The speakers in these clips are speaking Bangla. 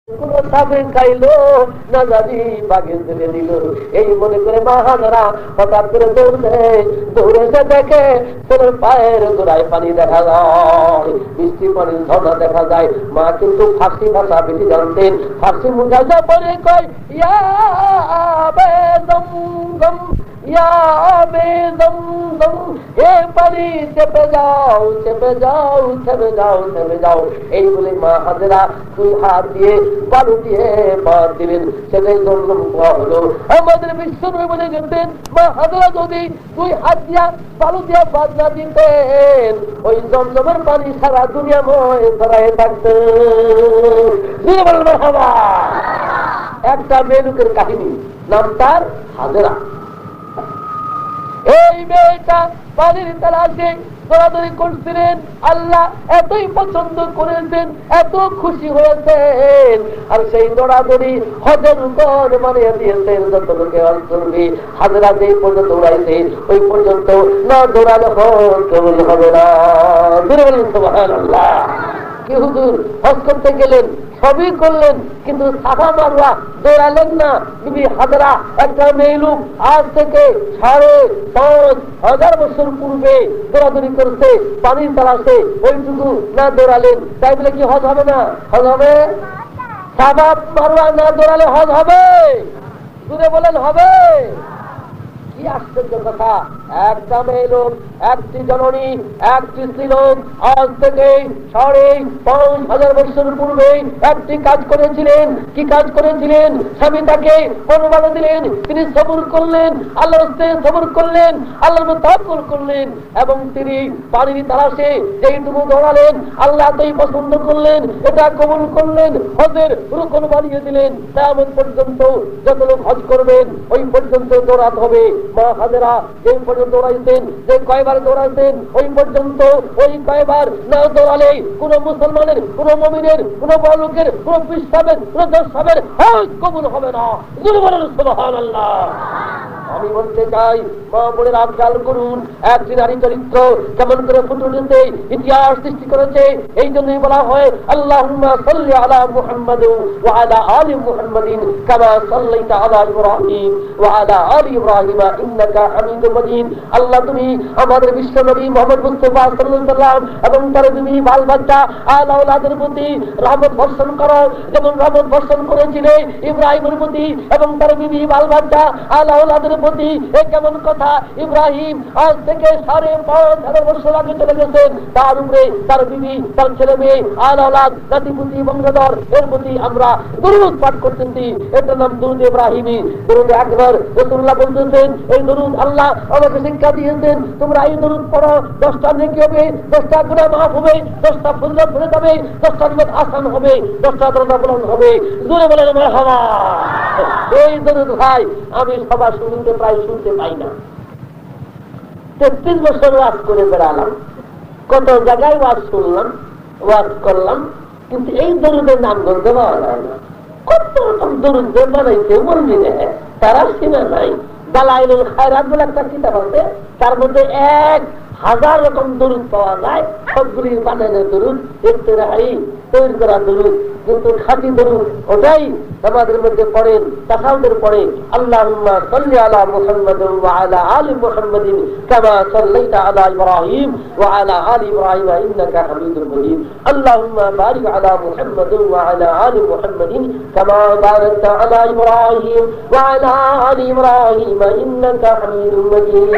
এই মনে করে মা হাজারা হঠাৎ করে দৌড়ে এসে দেখে ছেলের পায়ের গোড়ায় পানি দেখা যায়, বৃষ্টি পানির ঝর্ণা দেখা যায়। মা কিন্তু ফার্সি ভাষা বেশি জানতেন, ফার্সি মুজাজা পরে কয় ইয়া আবে জমজম, ইয়া আবে জমজম, এ পানি চেপে যাও চেপে যাও থেমে যাও থেমে যাও। এই বলে মা হাজেরা দুই হাত দিয়ে বালু দিয়ে বাদ দিলেন, সেটাই জমজম পাওয়া হলো। আমাদের বিশ্বনবী বলে যেতেন মা হাজেরা যদি দুই হাত দিয়া বালু দিয়া বাদ না দিতেন ওই জমজমের পানি সারা দুনিয়াময় ছড়ায় থাকতো। একটা মেয়েলুকের কাহিনী, নাম তার হাজেরা। এই মেয়েটা পানির তালাশে দৌড়াদৌড়ি করছিলেন, আল্লাহ এতই পছন্দ করেছেন, এত খুশি হয়েছেন, আর সেই দৌড়াদৌড়ি হজের উপর বানিয়ে দিয়েছেন। যত লোকে চলবে হাজরা যেই পর্যন্ত দৌড়াইছে ওই পর্যন্ত না দৌড়ালে হজ কেবল হবে না। সুবহানাল্লাহ। কি হুজুর হজ করতে গেলেন, সবই করলেন, কিন্তু সাফা মারওয়া দৌড়ালেন না। বিবি হাজরা একটা মেয়ে লোক আজ থেকে 5,500 বছর পূর্বে দৌড়াদৌড়ি করছে পানির তালাশে, ওইটুকু না দৌড়ালেন, তাই বলে কি হজ হবে না? হজ হবে। সাফা মারওয়া না দৌড়ালে হজ হবে? দূরে বলেন হবে। কি আশ্চর্য কথা! একটা মেয়ে লোক, একটি জননী, একটি স্ত্রীলোক আজ থেকে 5,500 বছর পূর্বে একটি কাজ করেছিলেন। কি কাজ করেছিলেন? স্বামী তাকে কোরবান দিলেন, তিনি সবর করলেন, আল্লাহর রাস্তে সবর করলেন, আল্লাহর তাওয়াক্কুল করলেন, এবং তিনি পানির তালাশে যেইটুকু দৌড়ালেন আল্লাহ এতই পছন্দ করলেন, এটা কবুল করলেন, হজের রুকন বানিয়ে দিলেন। কিয়ামত পর্যন্ত যত লোক হজ করবেন ওই পর্যন্ত দৌড়াতে হবে। মা হাজেরা যে পর্যন্ত দৌড়াইতেন, যে কয়বার দৌড়াইতেন ওই পর্যন্ত, ওই কয়বার না দৌড়ালে কোন মুসলমানের, কোন মুমিনের, কোন বড়লোকের, কোন পিসাবের, কোন দর্শকের হজ কবুল হবে না। সুবহানাল্লাহ। আমি বলতে চাই মা বোনেরা খেয়াল করুন, একটি নারী চরিত্র কেমন করে ফুটে উঠেছে, ইতিহাস সৃষ্টি করেছে। এই জন্যই বলা হয় আল্লাহুম্মা সাল্লি আলা মুহাম্মাদ ওয়া আলা আলি মুহাম্মাদিন কামা সাল্লাইতা আলা ইব্রাহিম ওয়া আলা আলি ইব্রাহিম ইন্নাকা হামিদুম মাজিদ। আল্লাহ তুমি আমাদের বিশ্ব নবী মুহাম্মদ মুস্তাফা সাল্লাল্লাহু আলাইহি ওয়াসাল্লাম এবং তার বিবি বাল বাচ্চা আল আওলাদের প্রতি রহমত বর্ষণ করো, যেমন রহমত বর্ষণ করেছিলে ইব্রাহিমের প্রতি এবং তার বিবি বাল বাচ্চা আল আওলাদের প্রতি। এ কেমন কথা! ইব্রাহিম আজ থেকে 5,500 বছর আগে চলে গেছেন, তার উপরে তার বিবি, তার ছেলে মেয়ে, আল আওলাদ, নাতিপুতি, বংশধর, এর প্রতি আমরা দরুদ পাঠ করতেছি। এটার নাম দরুদ ইব্রাহিমি, দরুদ আকবার। রাসূলুল্লাহ বলতেছেন এই দরুদ আল্লাহ আমাকে শিক্ষা দিয়েছেন, তোমরা এই দরুদ পড়ো, 10টা নেকি হবে, 10টা গুনাহ মাফ হবে, 10টা ফজিলত হয়ে যাবে, 10টা নিয়ত আসান হবে, 10টা দরজা বুলন্দ হবে। জোরে বলেন মারহাবা। এই দরুদ ভাই আমি সবার শুনতে প্রায় শুনতে পাই না। 33 বছর ওয়াজ করে বেড়ালাম, কত জায়গায় ওয়াজ শুনলাম, ওয়াজ করলাম, কিন্তু এই দরুদের নাম বলতে পাওয়া যায় না। কত রকম দরুদ বানাইছে বলবি না, তারা সীমা নাই। দালাইলুল খায়রাত বলে একটা কিতাব আছে, তার মধ্যে 1000 রকম দরুদ পাওয়া যায়। সবগুলি বানানো দরুদ, ইফতিরাই তৈরি করা দরুদ, কিন্তু খাঁটি দরুদ ওটাই আমাদের মধ্যে পড়েন, তাসাউদের পড়ে আল্লাহুম্মা সাল্লি আলা মুহাম্মাদ ওয়া আলা আলি মুহাম্মাদিন কামা সাল্লাইতা আলা ইব্রাহিম ওয়া আলা আলি ইব্রাহিম ইন্নাকা হামিদুম মাজিদ। আল্লাহুম্মা বারিক আলা মুহাম্মাদ ওয়া আলা আলি মুহাম্মাদিন কামা বারাকতা আলা ইব্রাহিম ওয়া আলা আলি ইব্রাহিম ইন্নাকা হামিদুম মাজিদ।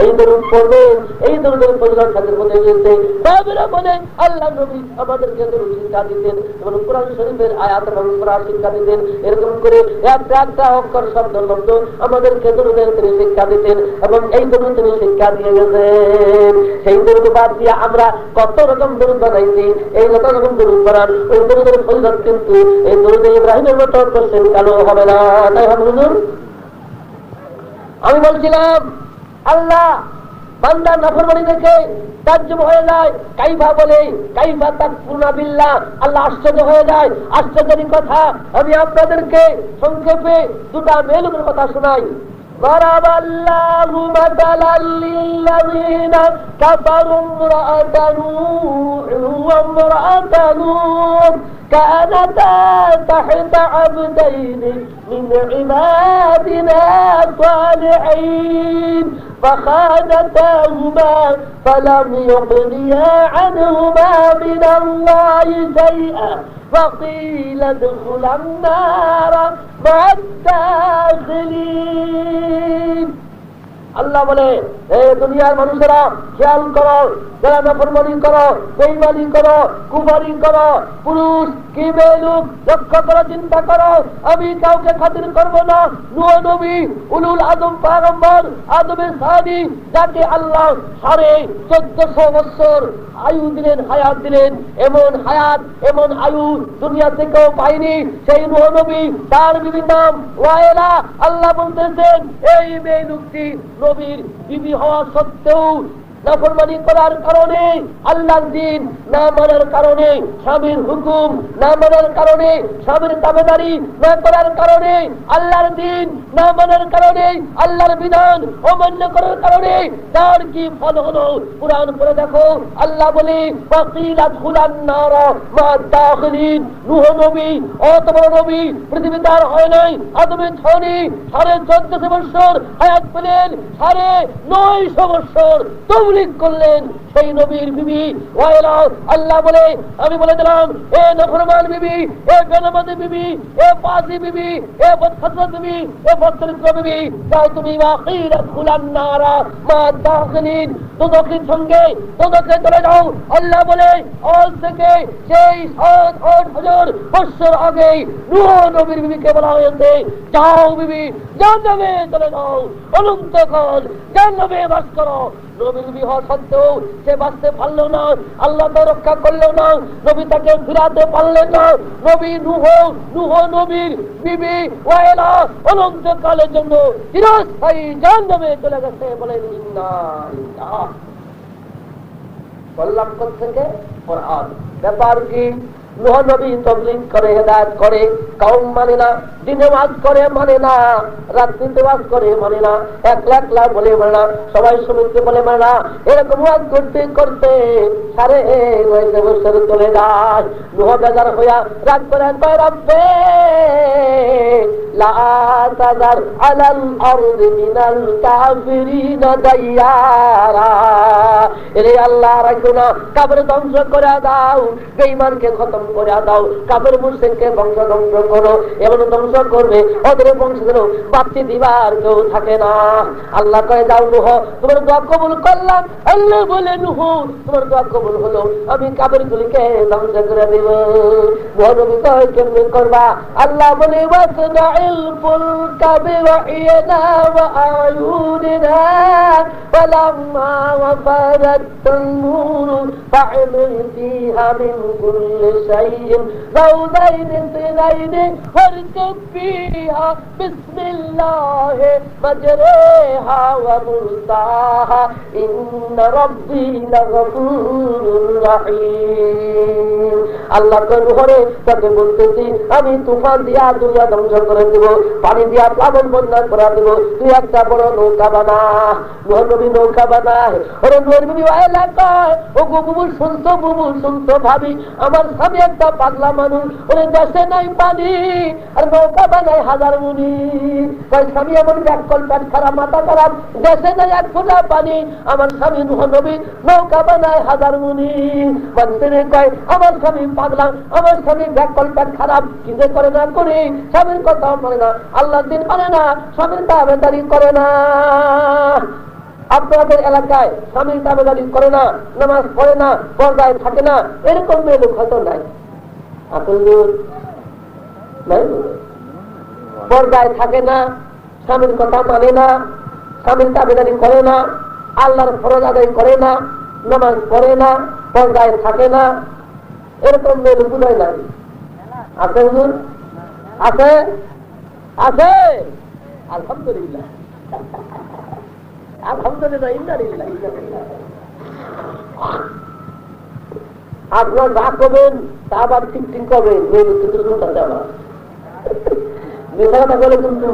এই দরুদ পড়বেন, এই দরুদের ফজিলত হাদিসের মধ্যে এসেছে। তারপরে বলেন আল্লাহ নবী আমাদেরকে দরুদ শিক্ষা দিতেন এবং কোরআন শরীফের আয়াত এবং সূরা শিক্ষা দিতেন। এরকম করে একটা একটা অক্ষর শব্দ শব্দ আমাদেরকে দরুদের তিনি শিক্ষা দিতেন এবং এই দরুদ তিনি শিক্ষা দিয়ে গেছেন। সেই দরুদ বাদ দিয়ে আমরা কত রকম দরুদ বানাইছি। এই যত রকম দরুদ বানান ওই দরুদের ফজিলত কিন্তু এই দরুদ ইব্রাহিমের মতো কোশ্চেন কালো হবে না। তাই হবে হুজুর? আমি বলছিলাম আল্লাহ বান্দা নাফরমানি দেখে তাজ্জুব হয়ে যায়, কাইফা বলে, কাইফা তাকফুরুনা বিল্লাহ। আল্লাহ আশ্চর্য হয়ে যায়। আশ্চর্যের কথা আমি আপনাদেরকে সংক্ষেপে দুটা মেয়েলোকের কথা শোনাই। ضرب الله مثلا للذين كفروا امرأة نوح وامرأة لوط كانتا تحت عبدين من عبادنا صالحين فخانتاهما فلم يغنيا عنهما من الله شيئا وقيل ادخلا النار مع الداخلين আল্লাহ বলে, হে দুনিয়ার মানুষেরা খেয়াল করো, যারা নাফরমানি করো, বেঈমানি করো, কুফরি করো, পুরুষ কি মেয়ে লোক, লক্ষ্য করো, চিন্তা করো, আমি কাউকে খাতির করবো না। নূহ নবী, উলুল আজম পয়গম্বর, আদমের সাহাবী, যাকে আল্লাহ 1450 বছর আয়ু দিলেন, হায়াত দিলেন, এমন হায়াত এমন আয়ু দুনিয়া থেকেও পাইনি সেই নূহ নবী, তার বিবির নাম ওয়াইলা। আল্লাহ বলতেছেন, এই মেয়ে লোকটি নবীর বিবি হওয়া সত্ত্বেও নাফরমানি করার কারণে, আল্লাহর দ্বীন না মানার কারণে, স্বামীর হুকুম না মানার কারণে, স্বামীর তাবেদারি না করার কারণে, আল্লাহর দ্বীন না মানার কারণে, আল্লাহর বিধান অমান্য করার কারণে তার কি ফল হলো? কুরআন পড়ে দেখো, আল্লাহ বলে, ফাকিলা খুলান নার মা দাখিলিন। নূহ নবী অত বড় নবী পৃথিবীতে আর হয় নাই, আদমের ছনি 1450 বছর হায়াত পেলেন, 950 বছর তবলীগ করলেন সেই নবীর বিবি ওয়াইলা। আল্লাহ বলে, আমি বলে দিলাম, এ নাফরমান বিবি, এ বেনামাজি বিবি, এ পাজি বিবি, এ বদখসরত বিবি, এ বদচরিত্র বিবি, যাও তুমি ওয়াকিলা খুলান নারা মা দাখিলিন, দুজকের সঙ্গে দুজকে চলে যাও। আল্লাহ বলে, আজ থেকে সেই 7-8 হাজার বছর আগে নূহ নবীর বিবিকে বলা হয়েছে, যাও বিবি জাহান্নামে চলে যাও, অনন্তকাল জাহান্নামে বাস করো। নবীর বিবাহ সত্ত্বেও সে বাঁচতে পারলো না, আল্লাহ তো রক্ষা করলো না, নবী তাকে ফিরাতে পারলেন না। নবী নূহ নবীর বিবি ওয়াইলা অনন্তকালের জন্য চিরস্থায়ী জাহান্নামে চলে গেছে। বলে বললাম কোত্থেকে? কোরআন। ব্যাপার কি? নূহ নবী তাবলীগ করে, হেদায়েত করে, কওম মানে না, দিনে ওয়াজ করে মানে না, রাত্রিতে ওয়াজ করে মানে না, একলা বলে মানে না, সবাই সমিতি বলে মানে না। এরকম ওয়াজ করতে করতে 9.5 বছর চলে যায়। নূহ বেজার হইয়া রাগ করে কয়, রব্বে লা তাযার আলাল আরদি মিনাল কাফিরিনা দাইয়ারা। এরে আল্লাহ, রাখো না, কাফের ধ্বংস করে দাও, বেঈমানকে খতম করে দাও, কাফের মুশরিককে বংশ ধ্বংস করো, এমন ধ্বংস করবে ওদের বংশধর বাঁচতে দিবার কেউ থাকে না। আল্লাহ কয়ে, যাও নূহ, তোমার দোয়া কবুল করলাম। আল্লাহ বলে, নূহ তোমার দোয়া কবুল হলো, আমি কাফের গুলিকে ধ্বংস করে দেব। নূহ নবী কয়, কেমনে করবা? আল্লাহ বলে, ওয়াসনাইল ফুলকা বিওয়াহিনা ওয়া আয়ুনিনা ফালাম্মা ওয়াফারাত তানূর ফা'মিল ফিহা মিন কুল্লি শাইইন যাওজাইন ইসনাইন ওয়ারকুব ফিহা বিসমিল্লাহি মাজরাহা ওয়া মুরসাহা ইন্না রাব্বি লাগফুরুর রাহিম। আল্লাহ কইরে তাকে বলতেছি, আমি তুফান দিয়া দুনিয়া ধ্বংস করে দেব, পানি দিয়া প্লাবন বন্যা করে দেব, তুই একটা বড় নৌকা বানা। নূহ নবী নৌকা বানায়। ওরে নূহের বিবি ওয়াইলা কয়, ও গো বুবু শুনছো ভাবি, আমার স্বামী একটা পাগলা মানুষ, ওরে দেশে নাই পানি আর নৌকা বানায় 1000 মুনি। কয়, স্বামী এমন ব্যাকল পেট খারাপ, মাথা খারাপ, দেশে নাই 1 ফোঁটা পানি, আমার স্বামী নূহ নবী নৌকা বানায় 1000 মুনি। মানুষের কয়, আমার স্বামী পাগলা, আমার স্বামী ব্যাকল পেট খারাপ, কিন্তু করে না করে, স্বামীর কথা মানে না, আল্লাহর দিন মানে না, স্বামীর তাবেদারি করে না। আপনাদের এলাকায় স্বামীর তাবেদারি করে না, নামাজ পড়ে না, পর্দায় থাকে না, এরকম মেয়ে লোক হয়তো নাই। নাই, পর্দায় থাকে না, স্বামীর কথা মানে না, স্বামীর তাবেদারি করে না, আল্লাহর ফরজ আদায় করে না, নামাজ পড়ে না, পর্দায় থাকে না, এরকম মেয়ে লোক বোধহয় নাই। আছে হুজুর? আছে? আছে? আলহামদুলিল্লাহ, আলহামদুলিল্লাহ, ইন্নালিল্লাহ। আপনার যা করবেন তা আবার ঠিক ঠিক করবেন, মিথ্যা কথা বলে কিন্তু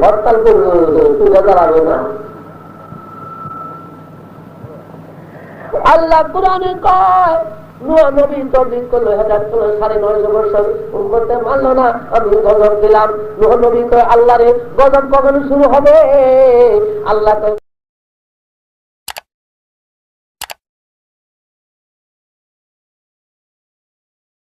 হরতাল করবো, তুই দাঁড়াবে না। আল্লাহ কোরআনে কয় নূহ নবী তৌহিদ করলো, হেদায়েত করলো, 950 বছর উম্মতে মানলো না, আমি গজব দিলাম। নূহ নবী কয় আল্লাহ রে, গজব কখন শুরু হবে? আল্লাহ